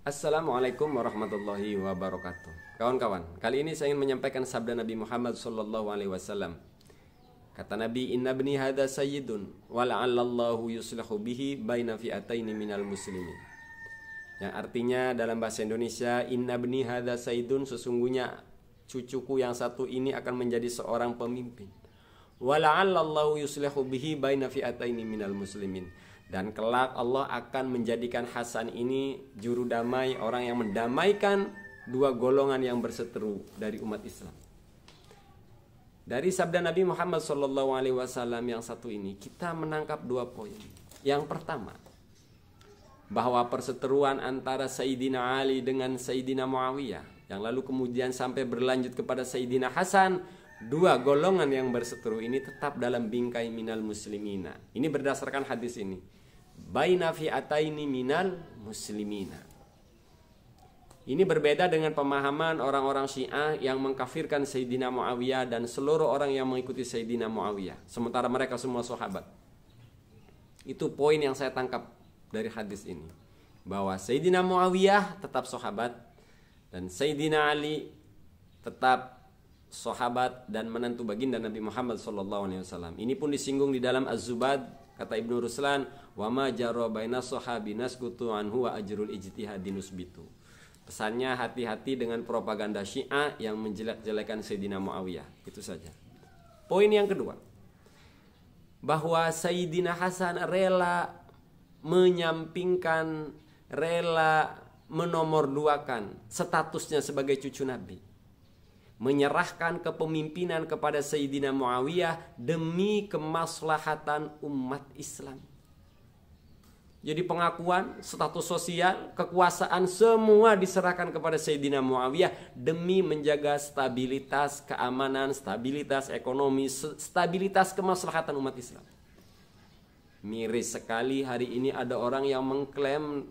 Assalamualaikum warahmatullahi wabarakatuh. Kawan-kawan, kali ini saya ingin menyampaikan sabda Nabi Muhammad SAW. Kata Nabi, Inna bni hadha sayyidun wa la'allallahu yuslihu bihi baina fi'ataini minal muslimin. Yang artinya dalam bahasa Indonesia, Inna bni hadha sayyidun, sesungguhnya cucuku yang satu ini akan menjadi seorang pemimpin. Wa la'allallahu yuslihu bihi baina fi'ataini minal muslimin. Dan kelak Allah akan menjadikan Hasan ini juru damai, orang yang mendamaikan dua golongan yang berseteru dari umat Islam. Dari sabda Nabi Muhammad SAW yang satu ini, kita menangkap dua poin. Yang pertama, bahwa perseteruan antara Sayyidina Ali dengan Sayyidina Muawiyah, yang lalu kemudian sampai berlanjut kepada Sayyidina Hasan, dua golongan yang berseteru ini tetap dalam bingkai minal muslimina. Ini berdasarkan hadis ini. Baina fi'ataini minal muslimina. Ini berbeda dengan pemahaman orang-orang Syiah yang mengkafirkan Sayyidina Muawiyah dan seluruh orang yang mengikuti Sayyidina Muawiyah, sementara mereka semua sahabat. Itu poin yang saya tangkap dari hadis ini, bahwa Sayyidina Muawiyah tetap sahabat dan Sayyidina Ali tetap sahabat dan menantu baginda Nabi Muhammad SAW. Ini pun disinggung di dalam Az-Zubad. Kata Ibnu Ruslan, wa ma jarra baina sahabi naskutu anhu wa ajrul ijtihadi nusbitu. Pesannya, hati-hati dengan propaganda Syiah yang menjelek-jelekan Sayyidina Muawiyah. Itu saja. Poin yang kedua, bahwa Sayyidina Hasan rela menyampingkan, rela menomorduakan statusnya sebagai cucu Nabi, menyerahkan kepemimpinan kepada Sayyidina Muawiyah demi kemaslahatan umat Islam. Jadi pengakuan, status sosial, kekuasaan semua diserahkan kepada Sayyidina Muawiyah demi menjaga stabilitas keamanan, stabilitas ekonomi, stabilitas kemaslahatan umat Islam. Miris sekali hari ini ada orang yang mengklaim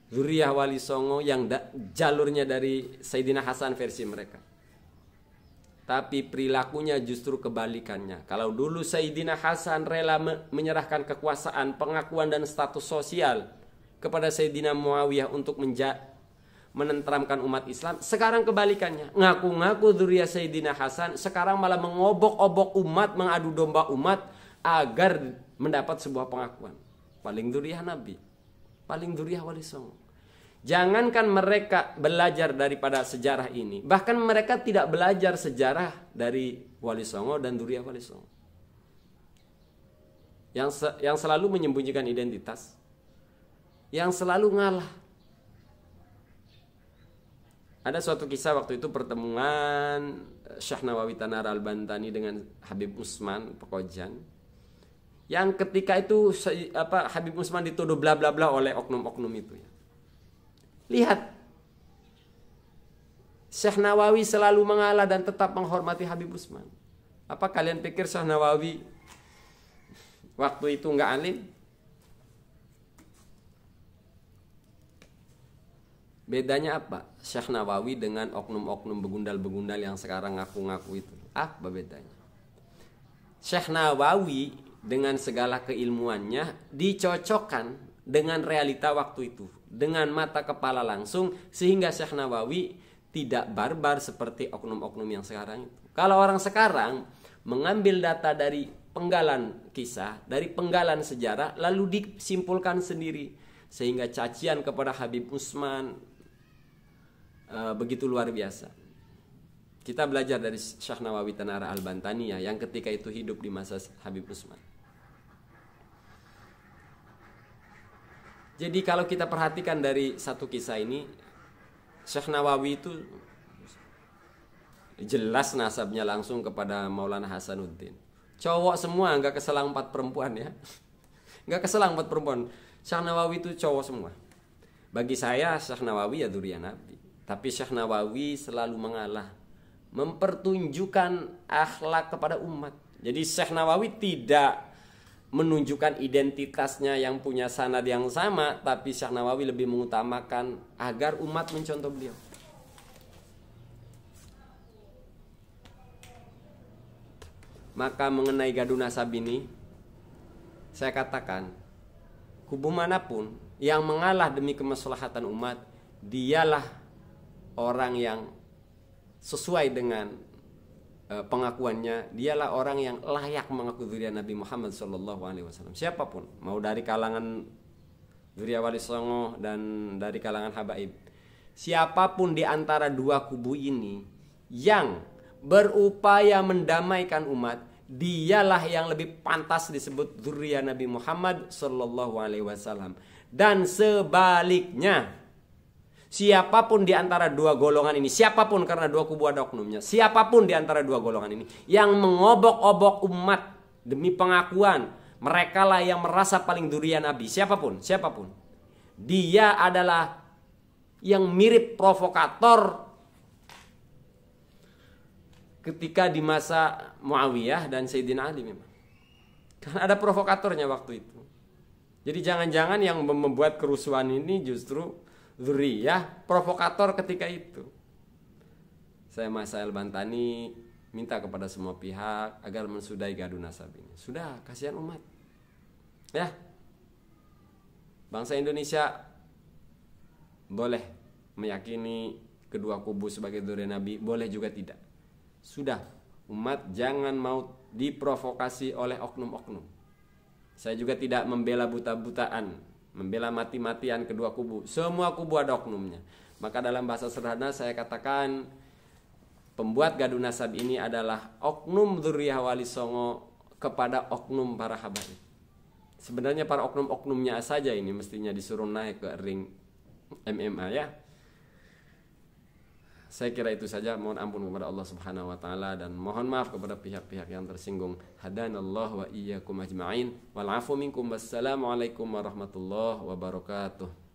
Zuriyah Wali Songo yang jalurnya dari Sayyidina Hasan versi mereka. Tapi perilakunya justru kebalikannya. Kalau dulu Sayyidina Hasan rela menyerahkan kekuasaan, pengakuan dan status sosial kepada Sayyidina Muawiyah untuk menenteramkan umat Islam, sekarang kebalikannya. Ngaku-ngaku Zuriyah Sayyidina Hasan, sekarang malah mengobok-obok umat, mengadu domba umat agar mendapat sebuah pengakuan. Paling Zuriyah Nabi, paling Zuriyah Wali Songo. Jangankan mereka belajar daripada sejarah ini, bahkan mereka tidak belajar sejarah dari Wali Songo dan Zuriyah Wali Songo, yang selalu menyembunyikan identitas, yang selalu ngalah. Ada suatu kisah waktu itu pertemuan Syekh Nawawi Tanar Al-Bantani dengan Habib Usman Pekojan, yang ketika itu Habib Usman dituduh bla bla bla oleh oknum-oknum itu ya. Lihat, Syekh Nawawi selalu mengalah dan tetap menghormati Habib Usman. Apa kalian pikir Syekh Nawawi waktu itu nggak alim? Bedanya apa Syekh Nawawi dengan oknum-oknum begundal-begundal yang sekarang ngaku-ngaku itu? Apa bedanya? Syekh Nawawi dengan segala keilmuannya dicocokkan dengan realita waktu itu, dengan mata kepala langsung, sehingga Syekh Nawawi tidak barbar seperti oknum-oknum yang sekarang itu. Kalau orang sekarang mengambil data dari penggalan kisah, dari penggalan sejarah, lalu disimpulkan sendiri, sehingga cacian kepada Habib Usman begitu luar biasa. Kita belajar dari Syekh Nawawi Tanar Al-Bantani ya, yang ketika itu hidup di masa Habib Usman. Jadi kalau kita perhatikan dari satu kisah ini, Syekh Nawawi itu jelas nasabnya langsung kepada Maulana Hasanuddin. Cowok semua, nggak keselang 4 perempuan ya. Nggak keselang 4 perempuan. Syekh Nawawi itu cowok semua. Bagi saya Syekh Nawawi ya Zuriyah Nabi. Tapi Syekh Nawawi selalu mengalah, mempertunjukkan akhlak kepada umat. Jadi Syekh Nawawi tidak menunjukkan identitasnya yang punya sanad yang sama, tapi Syekh Nawawi lebih mengutamakan agar umat mencontoh beliau. Maka mengenai gaduh nasab ini, saya katakan, kubu manapun yang mengalah demi kemaslahatan umat, dialah orang yang sesuai dengan pengakuannya, dialah orang yang layak mengaku zuriat Nabi Muhammad SAW. Siapapun, mau dari kalangan zuriat Wali Songo dan dari kalangan habaib, siapapun di antara dua kubu ini yang berupaya mendamaikan umat, dialah yang lebih pantas disebut zuriat Nabi Muhammad SAW. Dan sebaliknya, siapapun di antara dua golongan ini, siapapun, karena dua kubu ada oknumnya, siapapun di antara dua golongan ini yang mengobok-obok umat demi pengakuan mereka lah yang merasa paling zuriat Nabi, siapapun, dia adalah yang mirip provokator ketika di masa Muawiyah dan Sayyidina Ali memang. Karena ada provokatornya waktu itu. Jadi jangan-jangan yang membuat kerusuhan ini justru zuriyah provokator ketika itu. Saya Mas Al-Bantani minta kepada semua pihak agar mensudahi gaduh nasab ini. Sudah, kasihan umat. Ya. Bangsa Indonesia boleh meyakini kedua kubu sebagai zuriat Nabi, boleh juga tidak. Sudah, umat jangan mau diprovokasi oleh oknum-oknum. Saya juga tidak membela buta-butaan, membela mati-matian kedua kubu. Semua kubu ada oknumnya. Maka dalam bahasa sederhana saya katakan, pembuat gaduh nasab ini adalah oknum zuriyah Wali Songo kepada oknum para habaib. Sebenarnya para oknum-oknumnya saja ini mestinya disuruh naik ke ring MMA ya. Saya kira itu saja. Mohon ampun kepada Allah Subhanahu wa taala dan mohon maaf kepada pihak-pihak yang tersinggung. Hadanallahu wa iyyakum ajma'in. Wal 'afu minkum. Wassalamualaikum warahmatullahi wabarakatuh.